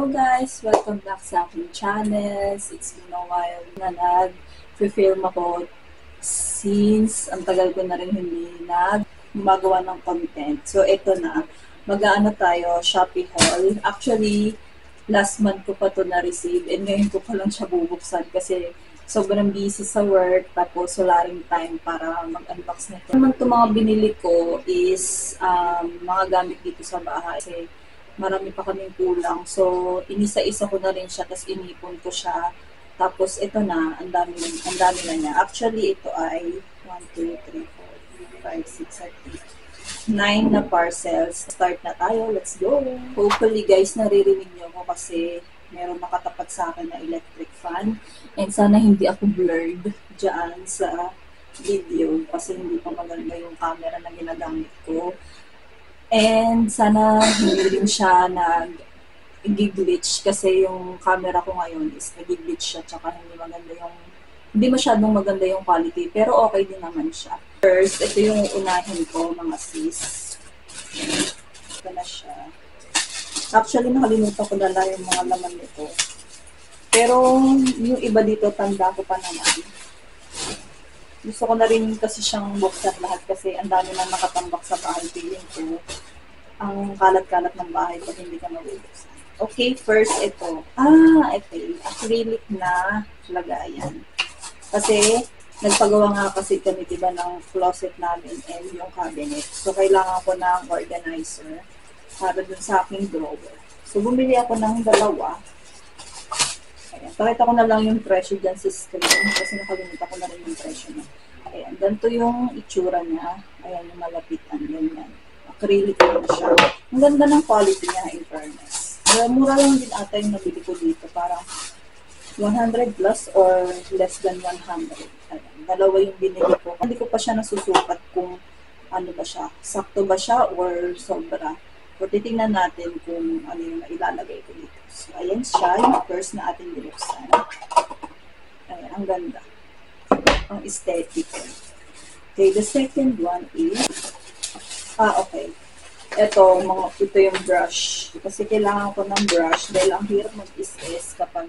Hello guys! Welcome back sa aking channel. It's been a while na nag-film ako since ang tagal ko na rin hindi gumagawa ng content. So ito na, mag-aano tayo, Shopee haul. Actually, last month ko pa to na-receive and ngayon ko pa lang siya bubuksan kasi sobrang busy sa work tapos wala rin time para mag-unbox nito. Naman itong mga binili ko is mga gamit dito sa bahay kasi marami pa kaming kulang. So, inisa-isa ko na rin siya, tapos inipon ko siya. Tapos, ito na, ang dami na niya. Actually, ito ay 1, 2, 3, 4, 5, 6, 7, 9 na parcels. Start na tayo. Let's go! Hopefully, guys, naririnig niyo ko kasi meron nakatapat sa akin na electric fan. And sana hindi ako blurred dyan sa video kasi hindi pa maganda yung camera na ginagamit ko. And sana hindi rin siya nag-glitch kasi yung camera ko ngayon is nag-glitch siya tsaka hindi masyadong maganda yung quality pero okay din naman siya. First, ito yung unahin ko mga sis. Ito na siya. Actually, nakalimutan ko na lang yung mga laman nito. Pero yung iba dito, tanda ko pa naman. Gusto ko na rin kasi siyang buksan lahat kasi ang dami na nakatambak sa bahay. Feeling ko, ang kalat-kalat ng bahay pag hindi ka mabubuksan. Okay, first ito. Ito yung acrylic na lagayan. Kasi, nagpagawa nga kasi kami diba ng closet namin and yung cabinet. So, kailangan ko ng organizer para dun sa aking drawer. So, bumili ako ng dalawa. Ayan. Pakita ko na lang yung presyo dyan sa screen kasi nakalimutan ko na rin yung presyo niya. Ayan. Ganito yung itsura niya. Ayan yung malapitan. Ganyan. Acrylic na siya. Ang ganda ng quality niya in fairness. Mura lang din ata yung nabili ko dito. Parang 100 plus or less than 100. Ayan. Dalawa yung binili ko. Hindi ko pa siya nasusukat kung ano ba siya. Sakto ba siya or sobra. So, titingnan natin kung ano yung ilalagay ko dito. So, ayan siya, yung first na ating binuksan. Ayan, ang ganda. Ang aesthetic. Okay, the second one is, okay. Ito yung brush. Kasi kailangan ko ng brush dahil ang hirap mag-is-is kapag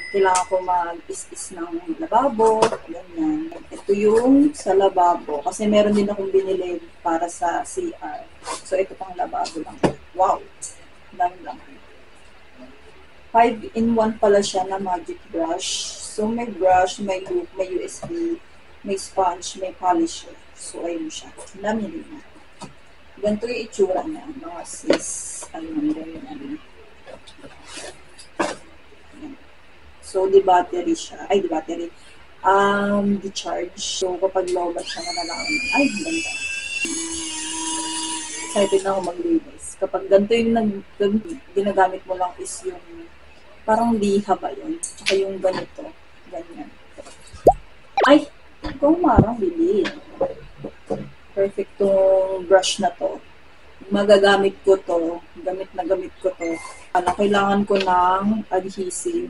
kailangan ko mag-is-is ng lababo, ganyan. Ito yung sa lababo. Kasi meron din akong binili para sa CR. So, ito pang lababo lang. Wow! Dami lang. 5-in-1 pala siya na magic brush. So, may brush, may hook, may USB, may sponge, may polisher. So, ayun siya. Dami rin na. Ganito yung itsura niya. Mga sis. Ayun, ganyan. So, di battery siya. Ay, di battery. Di charge. So, kapag lobat siya, malalaman. Ay, ganda. Excited na ako mag-release. Kapag ganito yung ginagamit mo lang is yung parang liha ba yun? Tsaka yung ganito. Ganyan. Ay! Ikaw marang bili. Perfect tong brush na to. Magagamit ko to. Gamit na gamit ko to. Kailangan ko ng adhesive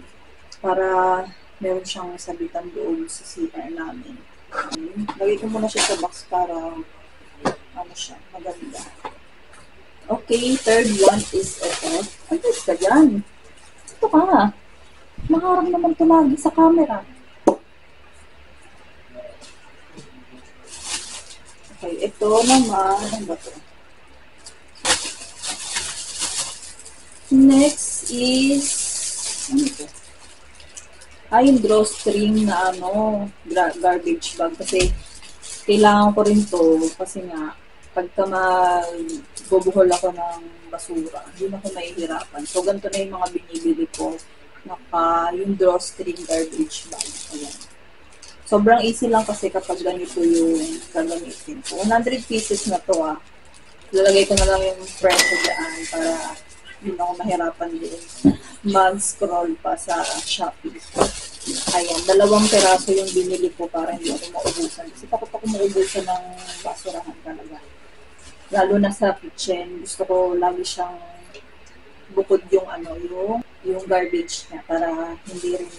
para meron siyang sabitan doon sa CR namin. Lagay ko muna siya sa box para siya, maganda. Okay, third one is ito. Ay, guys ka dyan. Ito ka. Maharap naman ito lagi sa camera. Okay, ito naman. Ano ba ito? Next is ano ito? Yung drawstring na garbage bag. Kasi kailangan ko rin to kasi nga pagka magbubuhol ako ng basura, hindi na ako mahihirapan. So, ganito na yung mga binibili ko. Yung drawstring garbage bag. Ayan. Sobrang easy lang kasi kapag ganito yung gagamitin ko. 100 pieces na to Lalagay ko na lang yung presyo dyan para hindi na ako mahirapan din mag-scroll pa sa Shopee. Ayan, 2 piraso yung binili ko para hindi ako maubusan. Kasi takot ako maubusan ng basurahan talaga. Lalo na sa kitchen, gusto ko lagi siyang bukod yung yung garbage niya para hindi rin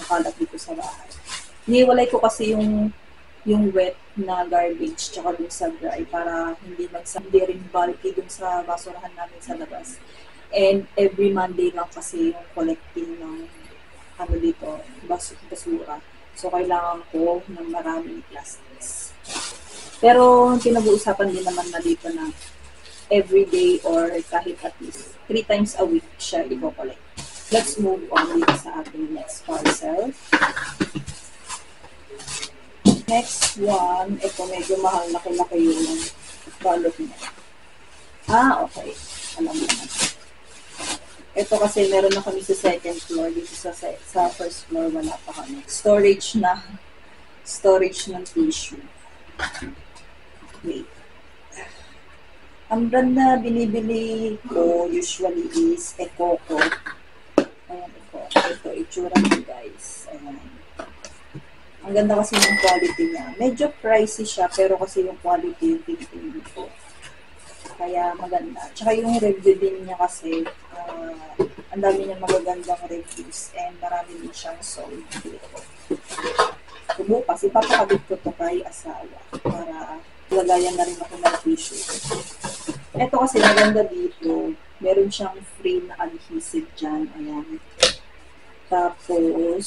makalat dito sa bahay. Iniwalay ko kasi yung wet na garbage tsaka dun sa dry para hindi rin bulky dun sa basurahan namin sa labas. And every Monday lang kasi yung collecting ng ano dito, basura. So, kailangan ko ng maraming plastics. Pero, pinag-uusapan din naman na dito na every day or kahit at least 3 times a week siya i-collect. Let's move on dito sa ating next parcel. Next one, ito medyo mahal, laki-laki yung balot niya. Okay. Alam mo na. Ito kasi meron na kami sa second floor. Dito sa first floor, wala pa kami. Storage ng tissue. Wait. Ang brand na binibili ko usually is Ecoco. Ayan, ito, itsura niya guys. Ayan. Ang ganda kasi ng quality niya. Medyo pricey siya, pero kasi yung quality yung tinitingin ko. Kaya maganda. Tsaka yung review din niya kasi, ang dami niya magagandang reviews and marami din siyang sold dito. So, bukas, ipapakabit ko to kay asawa para lagayan na rin ako ng tissue. Ito kasi maganda dito. Meron siyang free na adhesive dyan. Ayan. Tapos,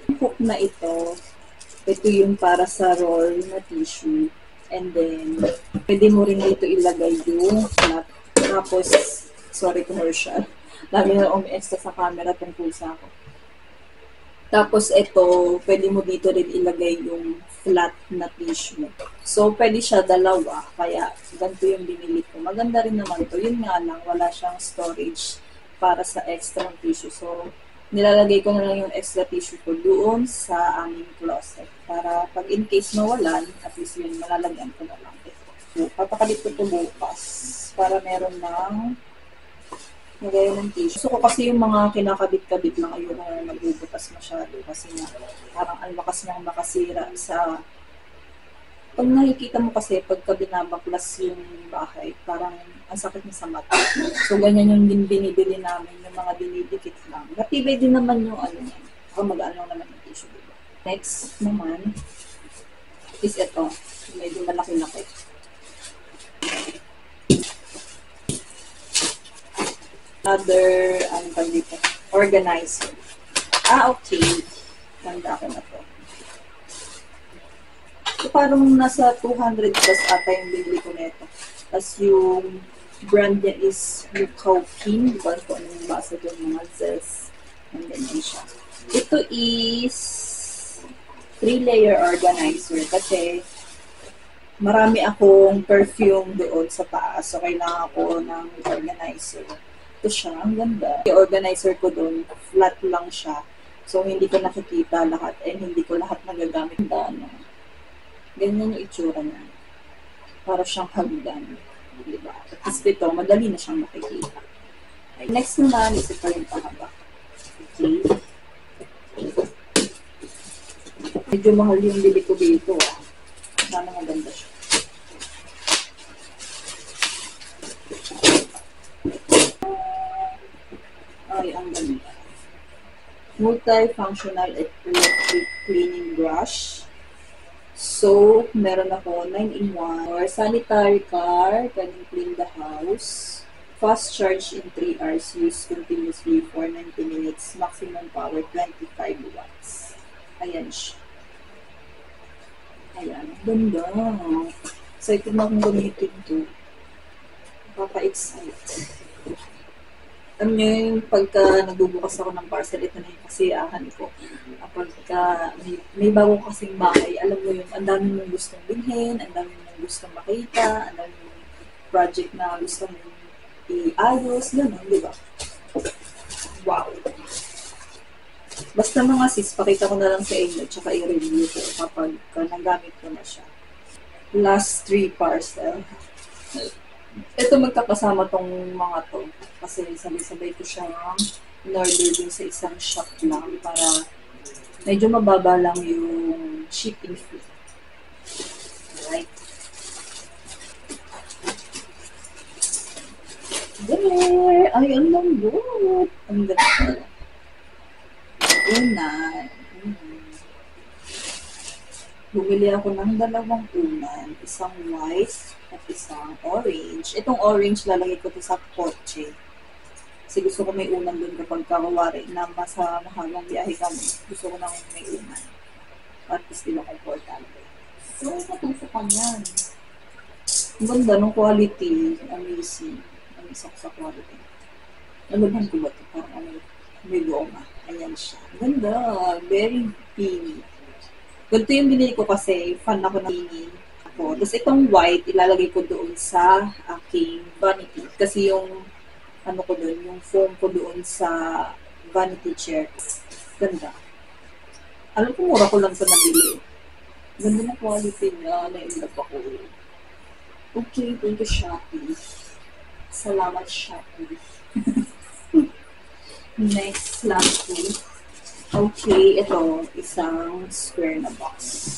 hook na ito yung para sa roll na tissue. And then, pwede mo rin dito ilagay yung flat. Tapos, sorry commercial. Dami na umi-extra sa camera tungkol sa ako. Tapos, ito, pwede mo dito rin ilagay yung flat na tissue. So, pwede siya dalawa. Kaya, ganito yung binili ko. Maganda rin naman to. Yun nga lang, wala siyang storage para sa extra tissue. So, nilalagay ko na lang yung extra tissue ko doon sa aming closet. Para pag in case mawalan, at least yun, malalagyan ko na lang ito. So, papakalit ko ito bukas para meron ng nagayon ng tissue. So, kasi yung mga kinakabit-kabit lang, ayun na nagbubutas masyado. Kasi nga, parang ang lakas niyang makasira sa... Pag nakikita mo kasi, pagka binabaklas yung bahay, parang ang sakit niya sa mata. So, ganyan yung binibili namin, yung mga dinidikit lang. Matibay din naman yung ano yan. Ako mag-ano naman yung tissue dito. Next naman is ito. Medyo malaki-laki. Another, ano pa dito? Organizer. Okay. Tanda ko na to. So, parang nasa 200 plus ata yung bibili ko nito. Tapos yung brand niya is Mukaukin. Di ba kung anong basa doon mga Zels. And ganyan siya. Ito is 3-layer organizer kasi marami akong perfume doon sa taas. So, kailangan ko ng organizer. Ito siya. Ang ganda. Yung organizer ko doon, flat lang siya. So, hindi ko nakikita lahat and hindi ko lahat nagagamit. Ganyan yung itsura niya. Para siyang hagdan. Diba? At ito, madali na siyang makikita. Okay. Next naman, is ito yung pahaba. Okay. Medyo mahal yung bili ko dito. Sana maganda siya. Ay, ang ganda. Multi-functional electric cleaning brush. So, meron ako 9-in-1 or sanitary car, can clean the house. Fast charge in 3 hours, use continuously for 90 minutes, maximum power 25 watts. Ayan siya. Ayan, ganda. Excited na akong gamitin ito. Papa-excite. Alam nyo yung pagka nagbubukas ako ng parcel, ito na yung kasiyahan ko. Pagka may bago kasing bahay, alam mo yung ang dami mong gustong bilhin, ang dami mong gustong makita, ang dami mong project na gusto mong iayos, gano'n, di ba? Wow! Basta mga sis, pakita ko na lang sa inyo, tsaka i-review ko kapag nagamit ko na siya. Last 3 parcel. Ito magkakasama tong mga to. Kasi sabay-sabay ko siyang in-order din sa isang shop lang para medyo mababa lang yung shipping fee. Right? There! Ay, ang lambot! Ang ganda. Unan. Bumili ako ng 2 unan. Isang white at isang orange. Itong orange lalagay ko to sa kotse. Kasi gusto ko may unan doon kapag kawari na masa mahabang biyahe kami. Gusto ko nang may unan. At least di ba komportable. So, matutukan yan. Ang ganda ng quality. Amazing. Amazing sa quality. Nalubhan ko ba ito? Parang may goma. Ayan siya. Ang ganda. Very pink. Ganito yung binili ko kasi fan ako ng pink. Tapos itong white, ilalagay ko doon sa aking vanity. Kasi yung ano ko doon, yung foam ko doon sa vanity chair. Ganda. Alam ko, mura ko lang ito nabili. Ganda na quality niya. Na-inlove ako. Okay, thank you, Shopee. Salamat, Shopee. Next, lastly. Okay, ito, isang square na box.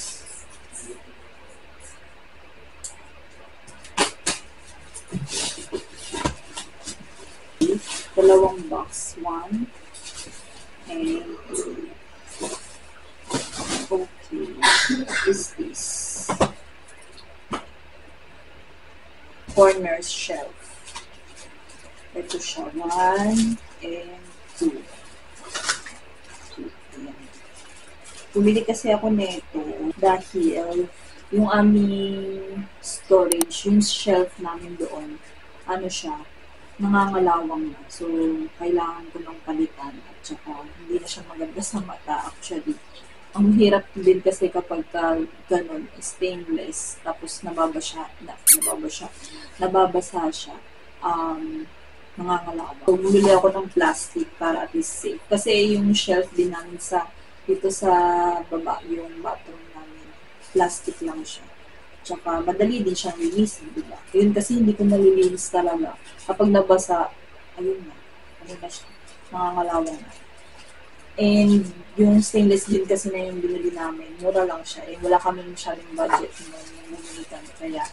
Dalawang box. 1 and 2. Okay. What is this? Corner shelf. Ito siya. 1 and 2. Bumili kasi ako nito dahil yung aming storage, yung shelf namin doon, ano siya, nangangalawang na. So, kailangan ko ng palitan at saka hindi na siya maganda sa mata actually. Ang hirap din kasi kapag ganun, stainless, tapos nababasa siya, nangangalawang. So, bumili ako ng plastic para at least safe. Kasi yung shelf din namin dito sa baba, yung bathroom namin, plastic lang siya. Tsaka, madali din siyang linisin, diba? Yun kasi hindi ko nalilinis talaga. Kapag nabasa, ayun na. Ano na siya? Nangangalawang na. And, yung stainless din kasi na yung binili namin, mura lang siya. Eh, wala kami masyadong budget nung bumili kami. Kaya,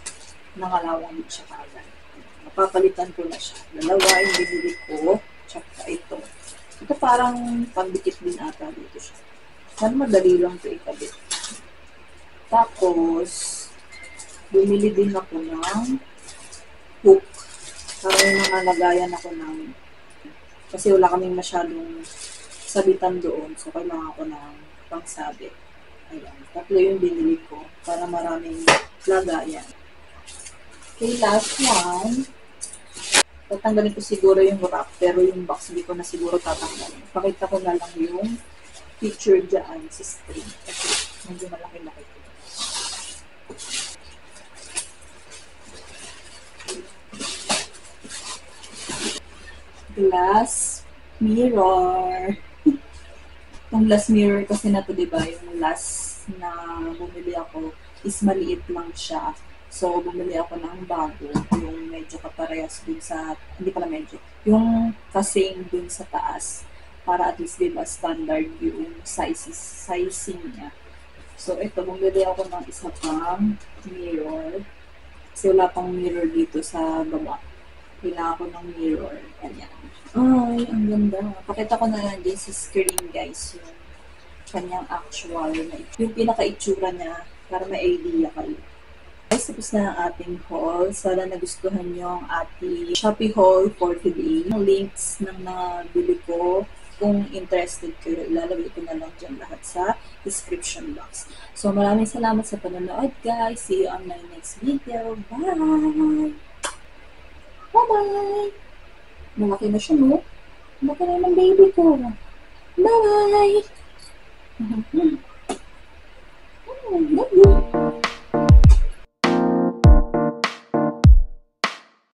nangalawang din siya kagad. Napapalitan ko na siya. Dalawa yung binili ko. Tsaka ito. Ito parang pambikit din ata dito siya. Sana madali lang ito ikabit. Tapos, bumili din ako ng hook. Para yung nangalagayan ako ng, kasi wala kaming masyadong sabitan doon. So, kailangan ko ng pangsabit. Ayan. Tatlo yung binili ko para maraming lagayan. Okay, last one. Tatanggalin ko siguro yung wrap, pero yung box hindi ko na siguro tatanggalin. Pakita ko na lang yung picture dyan sa screen. Kasi medyo malaki-laki ko. Glass mirror. Yung glass mirror kasi na to, diba? Yung last na bumili ako is maliit lang siya. So, bumili ako ng bago. Yung medyo kaparehas dun sa, hindi pala medyo, yung kasing dun sa taas. Para at least, diba, standard yung sizing niya. So, ito, bumili ako ng isa pang mirror. Kasi wala pang mirror dito sa baba. Kailangan ko ng mirror. Ganyan. Ay, ang ganda. Pakita ko na lang din sa screen, guys, yung kanyang actual na yung pinaka-itsura niya para may idea kayo. Guys, tapos na ang ating haul. Sana nagustuhan nyo ang ating Shopee haul for today. Ang links ng nabili ko, kung interested kayo, ilalagay ko na lang dyan lahat sa description box. So, maraming salamat sa panonood, guys. See you on my next video. Bye! Bye-bye! Malaki na siya, no? Malaki na ng baby ko. Bye! Love you!